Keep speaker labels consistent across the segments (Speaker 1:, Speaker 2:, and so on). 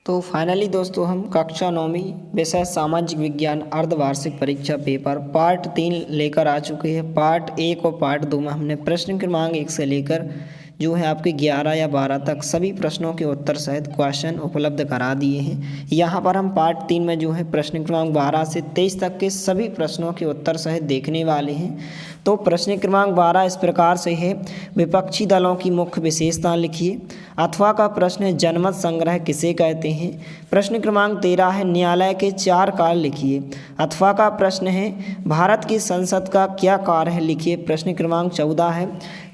Speaker 1: तो फाइनली दोस्तों हम कक्षा 9वीं विषय सामाजिक विज्ञान अर्धवार्षिक परीक्षा पेपर पार्ट 3 लेकर आ चुके हैं। पार्ट 1 और पार्ट 2 में हमने प्रश्न क्रमांक 1 से लेकर जो है आपके 11 या 12 तक सभी प्रश्नों के उत्तर सहित क्वेश्चन उपलब्ध करा दिए हैं। यहाँ पर हम पार्ट 3 में जो है प्रश्न क्रमांक 12 से 23 तक के सभी प्रश्नों के उत्तर सहित देखने वाले हैं। तो प्रश्न क्रमांक 12 इस प्रकार से है, विपक्षी दलों की मुख्य विशेषता लिखिए। अथवा का प्रश्न है, जनमत संग्रह किसे कहते हैं। प्रश्न क्रमांक 13 है, न्यायालय के 4 कार्य लिखिए। अथवा का प्रश्न है, भारत की संसद का क्या कार्य है लिखिए। प्रश्न क्रमांक 14 है,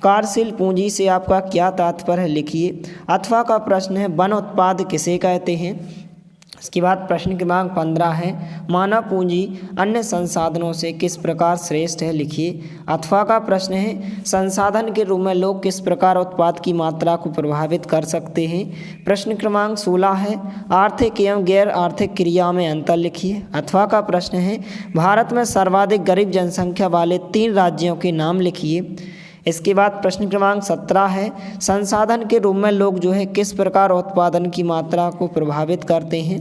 Speaker 1: कार्यशील पूंजी से आपका क्या तात्पर्य है लिखिए। अथवा का प्रश्न है, वन उत्पाद किसे कहते हैं। इसके बाद प्रश्न क्रमांक 15 है, मानव पूंजी अन्य संसाधनों से किस प्रकार श्रेष्ठ है लिखिए। अथवा का प्रश्न है, संसाधन के रूप में लोग किस प्रकार उत्पाद की मात्रा को प्रभावित कर सकते हैं। प्रश्न क्रमांक 16 है, आर्थिक एवं गैर आर्थिक क्रिया में अंतर लिखिए। अथवा का प्रश्न है, भारत में सर्वाधिक गरीब जनसंख्या वाले 3 राज्यों के नाम लिखिए। इसके बाद प्रश्न क्रमांक 17 है, संसाधन के रूप में लोग जो है किस प्रकार उत्पादन की मात्रा को प्रभावित करते हैं।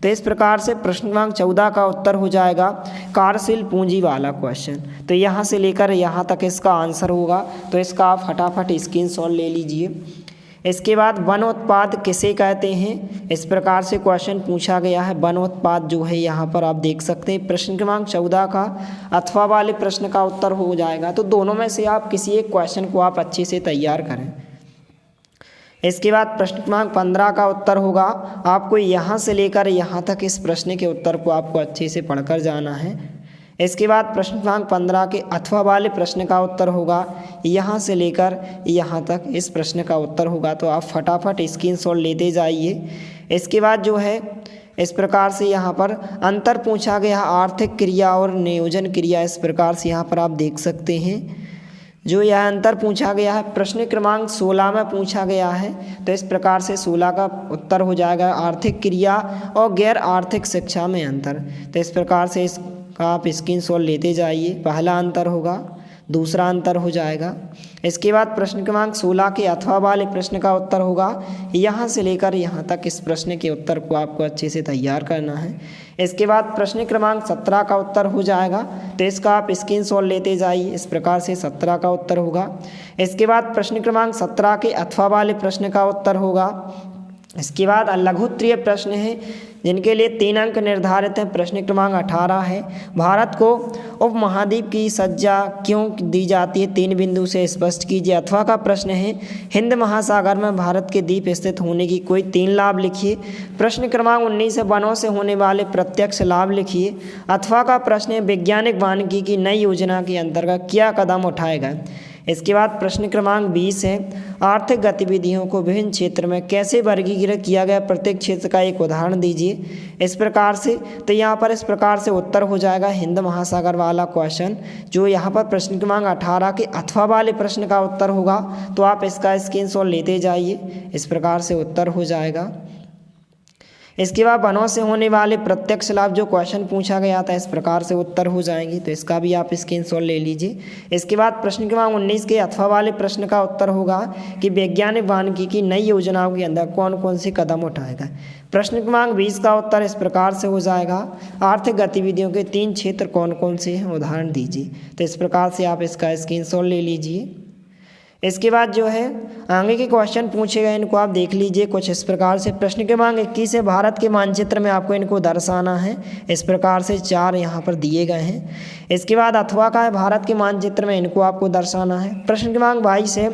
Speaker 1: तो इस प्रकार से प्रश्न क्रमांक 14 का उत्तर हो जाएगा कार्यशील पूंजी वाला क्वेश्चन। तो यहाँ से लेकर यहाँ तक इसका आंसर होगा। तो इसका आप फटाफट स्क्रीनशॉट ले लीजिए। इसके बाद वन उत्पाद किसे कहते हैं, इस प्रकार से क्वेश्चन पूछा गया है। वन उत्पाद जो है यहाँ पर आप देख सकते हैं प्रश्न क्रमांक 14 का अथवा वाले प्रश्न का उत्तर हो जाएगा। तो दोनों में से आप किसी एक क्वेश्चन को आप अच्छे से तैयार करें। इसके बाद प्रश्न क्रमांक 15 का उत्तर होगा, आपको यहाँ से लेकर यहाँ तक इस प्रश्न के उत्तर को आपको अच्छे से पढ़कर जाना है। इसके बाद प्रश्न क्रमांक 15 के अथवा वाले प्रश्न का उत्तर होगा, यहाँ से लेकर यहाँ तक इस प्रश्न का उत्तर होगा। तो आप फटाफट स्क्रीनशॉट लेते जाइए। इसके बाद जो है इस प्रकार से यहाँ पर अंतर पूछा गया, आर्थिक क्रिया और नियोजन क्रिया, इस प्रकार से यहाँ पर आप देख सकते हैं जो यह अंतर पूछा गया है। प्रश्न क्रमांक 16 में पूछा गया है। तो इस प्रकार से 16 का उत्तर हो जाएगा आर्थिक क्रिया और गैर आर्थिक शिक्षा में अंतर। तो इस प्रकार से इसका आप स्क्रीनशॉट लेते जाइए। पहला अंतर होगा, दूसरा अंतर हो जाएगा। इसके बाद प्रश्न क्रमांक 16 के अथवा वाले प्रश्न का उत्तर होगा, यहाँ से लेकर यहाँ तक इस प्रश्न के उत्तर को आपको अच्छे से तैयार करना है। इसके बाद प्रश्न क्रमांक 17 का उत्तर हो जाएगा। तो इसका आप स्क्रीनशॉट लेते जाइए। इस प्रकार से 17 का उत्तर होगा। इसके बाद प्रश्न क्रमांक 17 के अथवा वाले प्रश्न का उत्तर होगा। इसके बाद लघुत्तरीय प्रश्न है जिनके लिए 3 अंक निर्धारित हैं। प्रश्न क्रमांक 18 है, भारत को उपमहाद्वीप की सज्जा क्यों दी जाती है, 3 बिंदु से स्पष्ट कीजिए। अथवा का प्रश्न है, हिंद महासागर में भारत के द्वीप स्थित होने की कोई 3 लाभ लिखिए। प्रश्न क्रमांक 19 है, वनों से होने वाले प्रत्यक्ष लाभ लिखिए। अथवा का प्रश्न है, वैज्ञानिक वानिकी की नई योजना के अंतर्गत क्या कदम उठाएगा। इसके बाद प्रश्न क्रमांक 20 है, आर्थिक गतिविधियों को विभिन्न क्षेत्र में कैसे वर्गीकृत किया गया, प्रत्येक क्षेत्र का एक उदाहरण दीजिए। इस प्रकार से तो यहाँ पर इस प्रकार से उत्तर हो जाएगा हिंद महासागर वाला क्वेश्चन, जो यहाँ पर प्रश्न क्रमांक 18 के अथवा वाले प्रश्न का उत्तर होगा। तो आप इसका स्क्रीनशॉट लेते जाइए। इस प्रकार से उत्तर हो जाएगा। इसके बाद वनों से होने वाले प्रत्यक्ष लाभ जो क्वेश्चन पूछा गया था, इस प्रकार से उत्तर हो जाएंगे। तो इसका भी आप स्क्रीनशॉट ले लीजिए। इसके बाद प्रश्न क्रमांक 19 के अथवा वाले प्रश्न का उत्तर होगा कि वैज्ञानिक वानिकी की नई योजनाओं के अंदर कौन कौन से कदम उठाएगा। प्रश्न क्रमांक 20 का उत्तर इस प्रकार से हो जाएगा, आर्थिक गतिविधियों के 3 क्षेत्र कौन कौन से हैं, उदाहरण दीजिए। तो इस प्रकार से आप इसका स्क्रीनशॉट ले लीजिए। इसके बाद जो है आगे के क्वेश्चन पूछे गए, इनको आप देख लीजिए कुछ इस प्रकार से। प्रश्न क्रमांक 21 है, भारत के मानचित्र में आपको इनको दर्शाना है। इस प्रकार से 4 यहाँ पर दिए गए हैं। इसके बाद अथवा का है, भारत के मानचित्र में इनको आपको दर्शाना है। प्रश्न क्रमांक 22 है,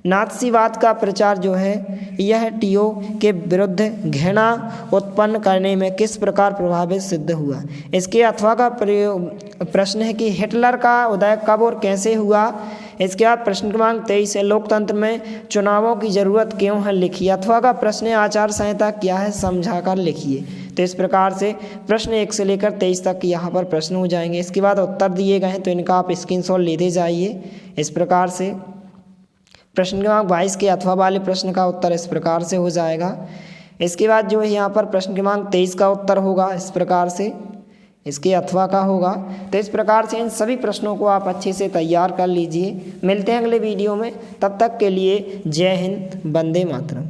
Speaker 1: नाथसीवाद का प्रचार जो है यह टीओ के विरुद्ध घृणा उत्पन्न करने में किस प्रकार प्रभावित सिद्ध हुआ। इसके अथवा का प्रश्न है कि हिटलर का उदय कब और कैसे हुआ। इसके बाद प्रश्न क्रमांक 23 है, लोकतंत्र में चुनावों की जरूरत क्यों है लिखिए। अथवा का प्रश्न है, आचार संहिता क्या है, समझाकर लिखिए। तो इस प्रकार से प्रश्न 1 से लेकर 23 तक यहाँ पर प्रश्न हो जाएंगे। इसके बाद उत्तर दिए गए हैं, तो इनका आप स्क्रीनशॉट लेते जाइए। इस प्रकार से प्रश्न क्रमांक 22 के अथवा वाले प्रश्न का उत्तर इस प्रकार से हो जाएगा। इसके बाद जो है यहाँ पर प्रश्न क्रमांक 23 का उत्तर होगा इस प्रकार से, इसके अथवा का होगा। तो इस प्रकार से इन सभी प्रश्नों को आप अच्छे से तैयार कर लीजिए। मिलते हैं अगले वीडियो में, तब तक के लिए जय हिंद, वंदे मातरम।